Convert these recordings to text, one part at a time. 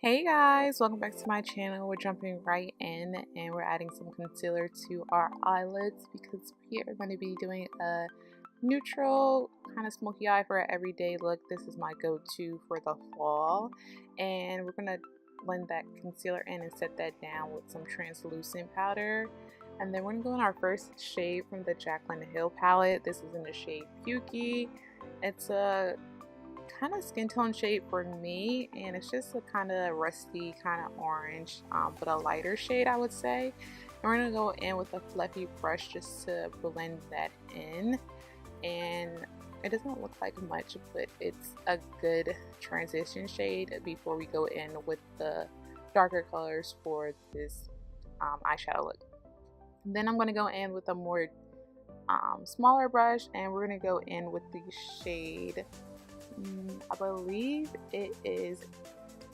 Hey guys, welcome back to my channel. We're jumping right in and we're adding some concealer to our eyelids because we are going to be doing a neutral kind of smoky eye for an everyday look. This is my go-to for the fall, and we're going to blend that concealer in and set that down with some translucent powder. And then we're going to go in our first shade from the Jaclyn Hill palette. This is in the shade Pukey. It's a kind of skin tone shade for me, and it's just a kind of rusty kind of orange, but a lighter shade, I would say. And we're gonna go in with a fluffy brush just to blend that in, and it doesn't look like much, but it's a good transition shade before we go in with the darker colors for this eyeshadow look. And then I'm going to go in with a more smaller brush, and we're going to go in with the shade, I believe it is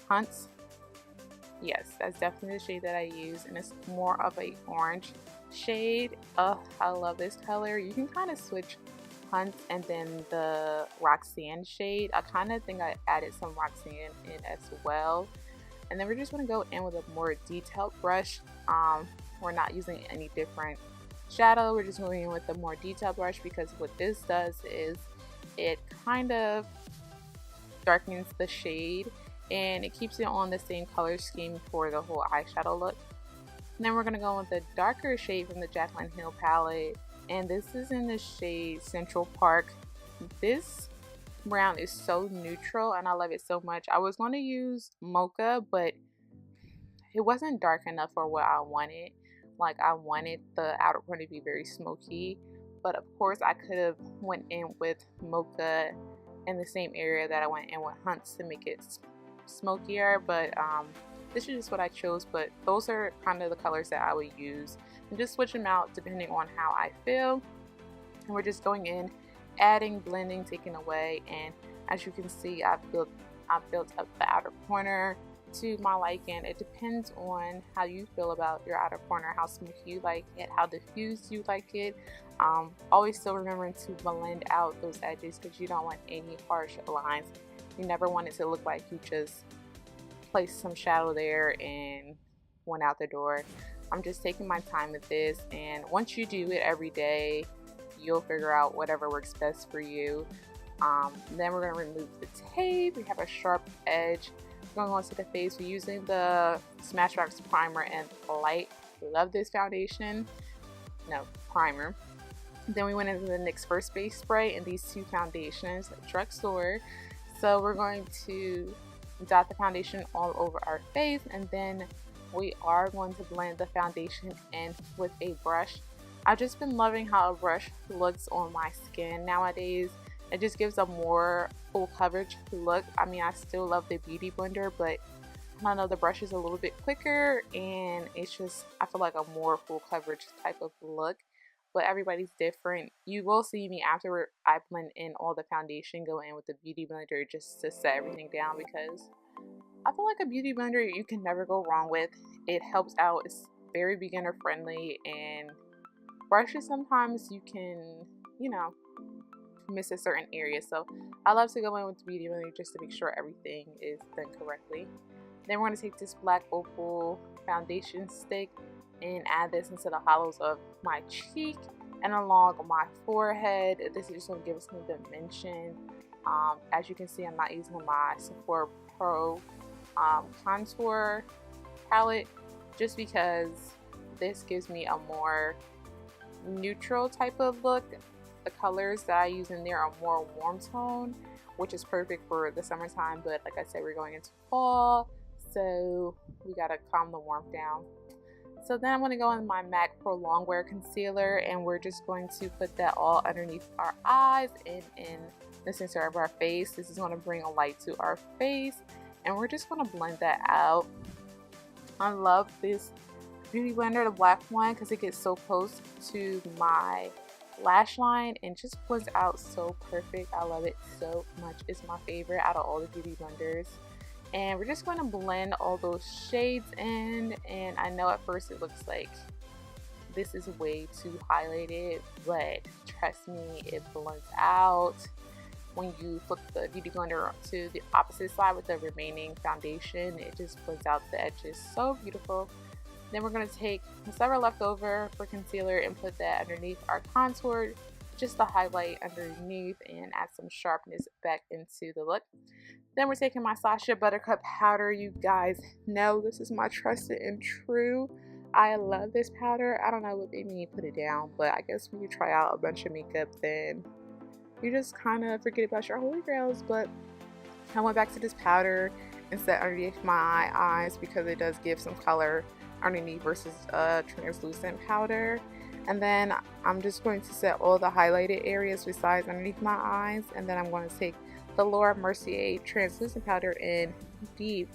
Hunts. Yes, that's definitely the shade that I use, and it's more of a orange shade. Oh, I love this color. You can kind of switch Hunts and then the Roxanne shade. I kind of think I added some Roxanne in as well. And then we're just going to go in with a more detailed brush. We're not using any different shadow. We're just going in with a more detailed brush because what this does is it kind of darkens the shade and it keeps it on the same color scheme for the whole eyeshadow look. And then we're going to go with the darker shade from the Jaclyn Hill palette, and this is in the shade Central Park. This brown is so neutral and I love it so much. I was going to use mocha, but it wasn't dark enough for what I wanted. Like, I wanted the outer corner to be very smoky, but of course I could have went in with mocha in the same area that I went in with Hunts to make it smokier, but this is just what I chose. But those are kind of the colors that I would use, and just switch them out depending on how I feel. And we're just going in, adding, blending, taking away, and as you can see, I've built up the outer corner to my liking. It depends on how you feel about your outer corner, how smoky you like it, how diffused you like it. Always still remembering to blend out those edges because you don't want any harsh lines. You never want it to look like you just placed some shadow there and went out the door. I'm just taking my time with this, and once you do it every day, you'll figure out whatever works best for you. Then we're going to remove the tape. We have a sharp edge going on to the face. We're using the Smashbox primer and light. Love this primer. Then we went into the NYX First Base Spray and these two foundations at Drugstore. So we're going to dot the foundation all over our face, and then we are going to blend the foundation in with a brush. I've just been loving how a brush looks on my skin nowadays. It just gives a more full coverage look. I mean, I still love the Beauty Blender, but I know the brush is a little bit quicker, and it's just, I feel like a more full coverage type of look. But everybody's different. You will see me after I blend in all the foundation, go in with the Beauty Blender just to set everything down, because I feel like a Beauty Blender you can never go wrong with. It helps out. It's very beginner friendly, and brushes sometimes you can, miss a certain area. So I love to go in with the Beauty Blender just to make sure everything is done correctly. Then we're going to take this black Opal foundation stick and add this into the hollows of my cheek and along my forehead. This is just going to give us some dimension. As you can see, I'm not using my Sephora Pro contour palette just because this gives me a more neutral type of look. The colors that I use in there are more warm tone, which is perfect for the summertime, but like I said, we're going into fall, so we gotta calm the warmth down. So then I'm going to go in my MAC Pro Longwear concealer, and we're just going to put that all underneath our eyes and in the center of our face. This is going to bring a light to our face, and we're just going to blend that out. I love this Beauty Blender, the black one, because it gets so close to my lash line and just blends out so perfect. I love it so much. It's my favorite out of all the Beauty Blenders. And we're just going to blend all those shades in, and I know at first it looks like this is way too highlighted, but trust me, it blends out. when you flip the beauty blender to the opposite side with the remaining foundation, it just blends out the edges so beautiful. Then we're going to take whatever left over for concealer and put that underneath our contour, just to highlight underneath and add some sharpness back into the look. Then we're taking my Sascha Buttercup powder. You guys know this is my trusted and true. I love this powder. I don't know what made me put it down, but I guess when you try out a bunch of makeup, then you just kind of forget about your holy grails. But I went back to this powder and set underneath my eyes because it does give some color underneath versus a translucent powder. And then I'm just going to set all the highlighted areas besides underneath my eyes, and then I'm going to take the Laurer Mercier translucent powder in deep,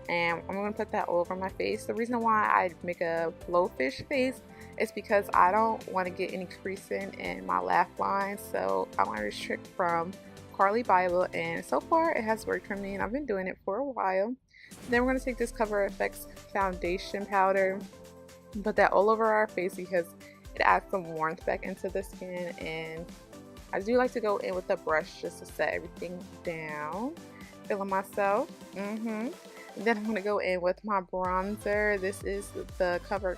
and I'm going to put that all over my face. The reason why I make a blowfish face is because I don't want to get any creasing in my laugh line, so I learned this trick from Carly Bible, and so far it has worked for me, and I've been doing it for a while. Then we're going to take this Cover FX foundation powder, put that all over our face because it adds some warmth back into the skin, and I do like to go in with a brush just to set everything down. Feeling myself. Then I'm going to go in with my bronzer. This is the Covergirl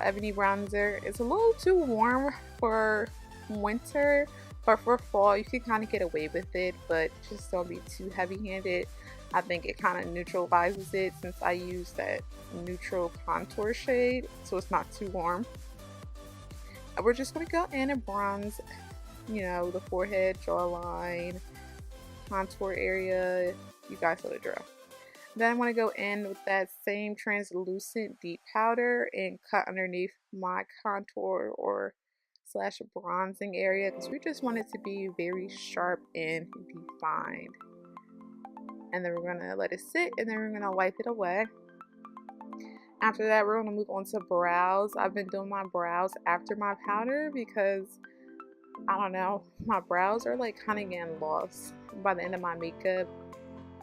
Ebony bronzer. It's a little too warm for winter, but for fall you can kind of get away with it, but just don't be too heavy-handed. I think it kind of neutralizes it since I use that neutral contour shade, so it's not too warm. We're just going to go in and bronze, you know, the forehead, jawline, contour area. You guys know the drill. Then I'm going to go in with that same translucent deep powder and cut underneath my contour or slash bronzing area because we just want it to be very sharp and defined. And then we're going to let it sit, and then we're going to wipe it away. After that, we're going to move on to brows. I've been doing my brows after my powder because, I don't know, my brows are like kind of getting lost by the end of my makeup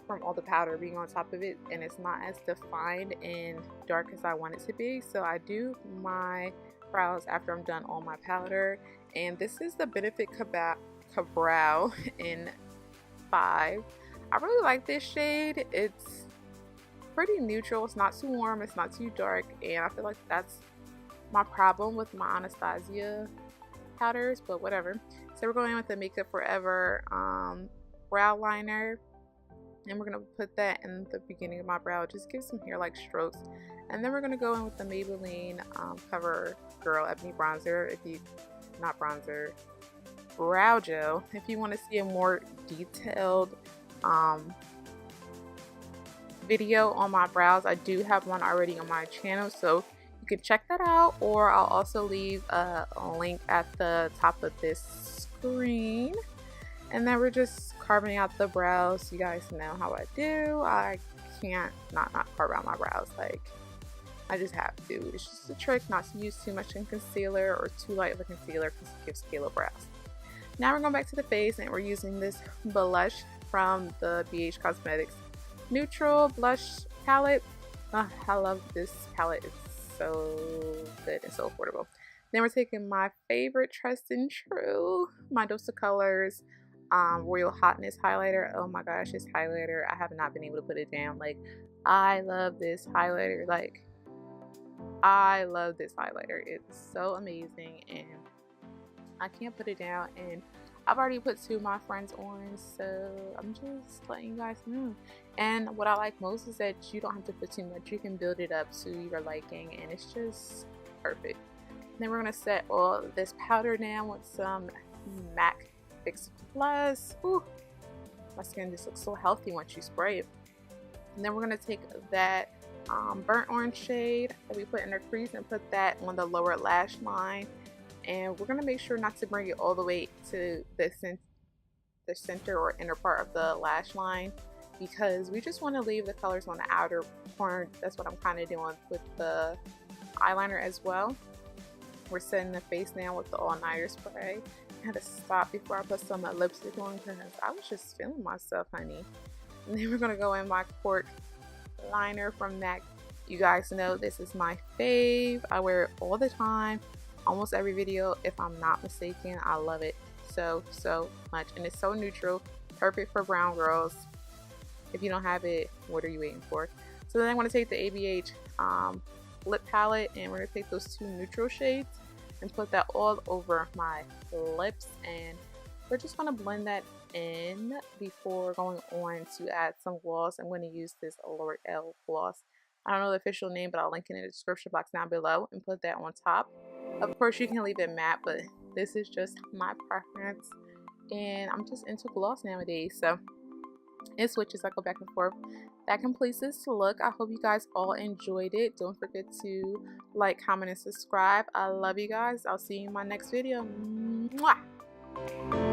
from all the powder being on top of it, and it's not as defined and dark as I want it to be. So I do my brows after I'm done all my powder, and this is the Benefit Brow in 5. I really like this shade. It's pretty neutral. It's not too warm, it's not too dark, and I feel like that's my problem with my Anastasia powders, but whatever. So we're going in with the Makeup Forever brow liner, and we're going to put that in the beginning of my brow, just give some hair like strokes. And then we're going to go in with the Maybelline Covergirl Ebony bronzer, brow gel. If you want to see a more detailed video on my brows, I do have one already on my channel, so you can check that out, or I'll also leave a link at the top of this screen. And then we're just carving out the brows. You guys know how I do. I can't not carve out my brows, like I just have to. It's just a trick not to use too much in concealer or too light of a concealer because it gives halo brows. Now we're going back to the face, and we're using this blush from the BH Cosmetics neutral blush palette. I love this palette. It's so good and so affordable. Then we're taking my favorite trust and true, my Dose of Colors Royal Hotness highlighter. Oh my gosh, this highlighter, I have not been able to put it down. Like, I love this highlighter. Like, I love this highlighter. It's so amazing, and I can't put it down. And I've already put 2 of my friends on, so I'm just letting you guys know. And what I like most is that you don't have to put too much. You can build it up to your liking, and it's just perfect. Then we're going to set all this powder down with some MAC Fix Plus. Ooh, my skin just looks so healthy once you spray it. And then we're going to take that burnt orange shade that we put in our crease and put that on the lower lash line. And we're going to make sure not to bring it all the way to the center or inner part of the lash line, because we just want to leave the colors on the outer corner. That's what I'm kind of doing with the eyeliner as well. We're setting the face now with the all-nighter spray. I had to stop before I put some lipstick on because I was just feeling myself, honey. And then we're going to go in my cork liner from MAC. You guys know this is my fave. I wear it all the time, almost every video if I'm not mistaken. I love it so much, and it's so neutral, perfect for brown girls. If you don't have it, what are you waiting for? So then I want to take the ABH lip palette, and we're going to take those two neutral shades and put that all over my lips, and we're just going to blend that in before going on to add some gloss. I'm going to use this L'Oreal gloss. I don't know the official name, but I'll link it in the description box down below and put that on top. Of course, you can leave it matte, but this is just my preference, and I'm just into gloss nowadays, so it switches. I go back and forth. That completes this look. I hope you guys all enjoyed it. Don't forget to like, comment, and subscribe. I love you guys. I'll see you in my next video. Mwah!